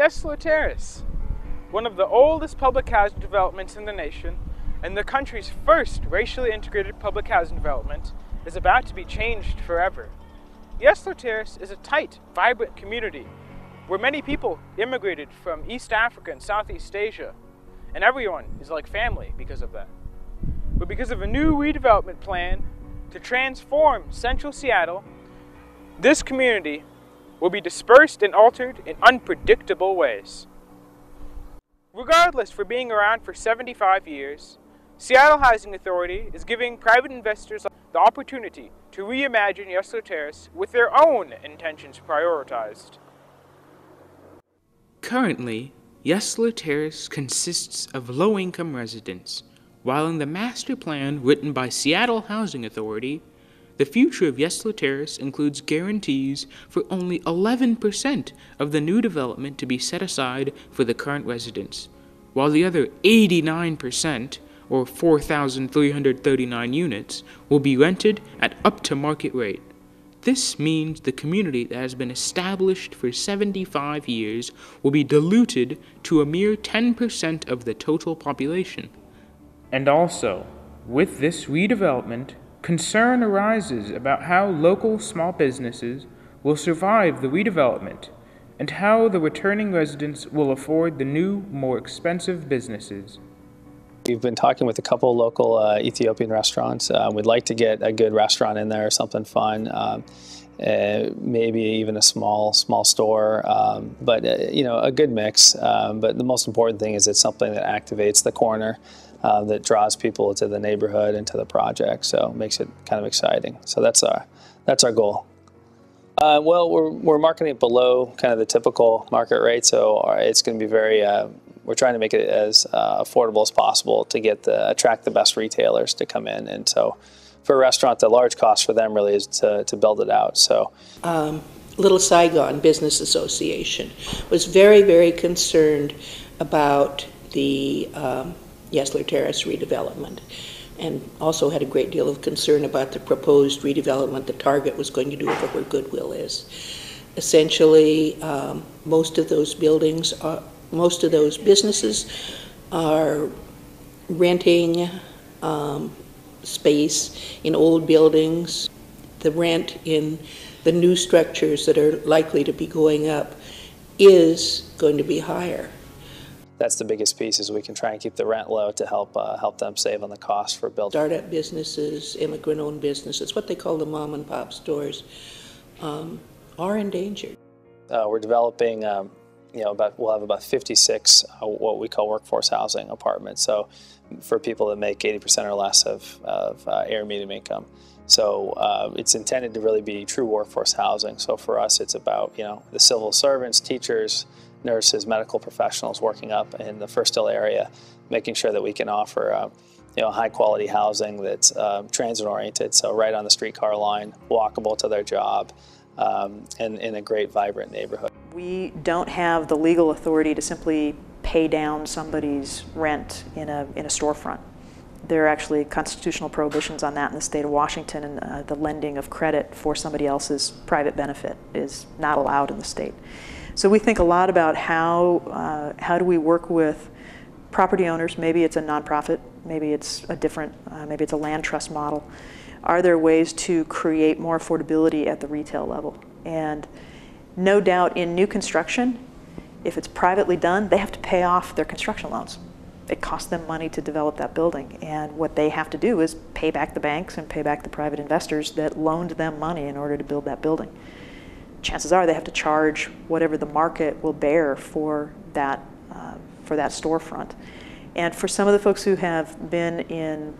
Yesler Terrace, one of the oldest public housing developments in the nation and the country's first racially integrated public housing development, is about to be changed forever. Yesler Terrace is a tight, vibrant community where many people immigrated from East Africa and Southeast Asia, and everyone is like family because of that. But because of a new redevelopment plan to transform central Seattle, this community will be dispersed and altered in unpredictable ways. Regardless for being around for 75 years, Seattle Housing Authority is giving private investors the opportunity to reimagine Yesler Terrace with their own intentions prioritized. Currently, Yesler Terrace consists of low-income residents, while in the master plan written by Seattle Housing Authority, the future of Yesler Terrace includes guarantees for only 11% of the new development to be set aside for the current residents, while the other 89%, or 4,339 units, will be rented at up to market rate. This means the community that has been established for 75 years will be diluted to a mere 10% of the total population. And also, with this redevelopment, concern arises about how local small businesses will survive the redevelopment and how the returning residents will afford the new, more expensive businesses. We've been talking with a couple of local Ethiopian restaurants. We'd like to get a good restaurant in there, something fun, maybe even a small store, but you know, a good mix. But the most important thing is it's something that activates the corner, that draws people to the neighborhood and to the project. So it makes it kind of exciting. So that's our goal. Well, we're marketing it below kind of the typical market rate, so it's going to be very. We're trying to make it as affordable as possible to attract the best retailers to come in. And so for a restaurant, the large cost for them really is to build it out. So Little Saigon Business Association was very, very concerned about the Yesler Terrace redevelopment, and also had a great deal of concern about the proposed redevelopment that Target was going to do over where Goodwill is. Essentially, most of those businesses are renting space in old buildings. The rent in the new structures that are likely to be going up is going to be higher. That's the biggest piece, is we can try and keep the rent low to help them save on the cost for building. Startup businesses, immigrant-owned businesses, what they call the mom and pop stores, are endangered. We're developing, we'll have about 56 what we call workforce housing apartments. So for people that make 80% or less of air medium income. So it's intended to really be true workforce housing. So for us, it's about the civil servants, teachers, nurses, medical professionals working up in the First Hill area, making sure that we can offer high quality housing that's transit oriented, so right on the streetcar line, walkable to their job, and in a great vibrant neighborhood. We don't have the legal authority to simply pay down somebody's rent in a storefront. There are actually constitutional prohibitions on that in the state of Washington, and the lending of credit for somebody else's private benefit is not allowed in the state. So we think a lot about how do we work with property owners. Maybe it's a nonprofit, maybe it's a different, maybe it's a land trust model. Are there ways to create more affordability at the retail level? And no doubt in new construction, if it's privately done, they have to pay off their construction loans. It costs them money to develop that building, and what they have to do is pay back the banks and pay back the private investors that loaned them money in order to build that building. Chances are they have to charge whatever the market will bear for that storefront. And for some of the folks who have been in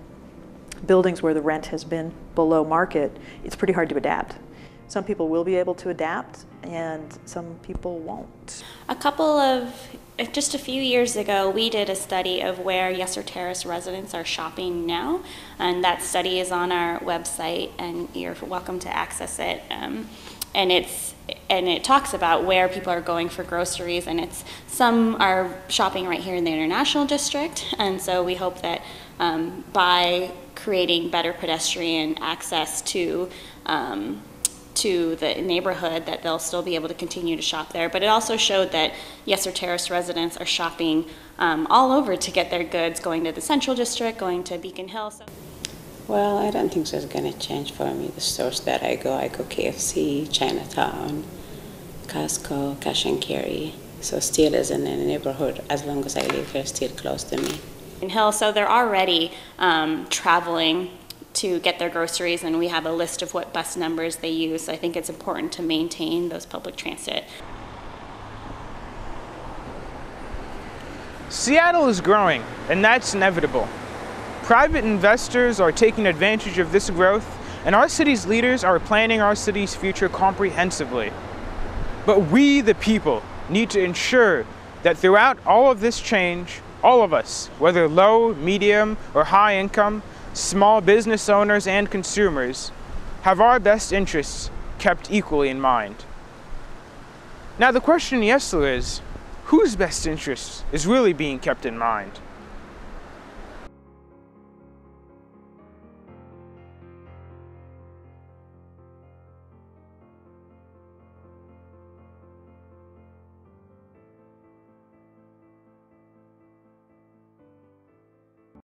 buildings where the rent has been below market, it's pretty hard to adapt. Some people will be able to adapt, and some people won't. Just a few years ago, we did a study of where Yesler Terrace residents are shopping now, and that study is on our website, and you're welcome to access it. And it talks about where people are going for groceries, and some are shopping right here in the International District, and so we hope that by creating better pedestrian access to to the neighborhood, that they'll still be able to continue to shop there. But it also showed that Yesler Terrace residents are shopping all over to get their goods, going to the Central District, going to Beacon Hill. Well, I don't think so it's going to change for me. The stores that I go KFC, Chinatown, Costco, Cash and Carry. So still is in the neighborhood, as long as I live here, still close to me. Beacon Hill, so they're already traveling to get their groceries, and we have a list of what bus numbers they use. So I think it's important to maintain those public transit. Seattle is growing, and that's inevitable. Private investors are taking advantage of this growth, and our city's leaders are planning our city's future comprehensively. But we, the people, need to ensure that throughout all of this change, all of us, whether low, medium, or high income, small business owners and consumers, have our best interests kept equally in mind. Now the question in Yesler is, whose best interest is really being kept in mind?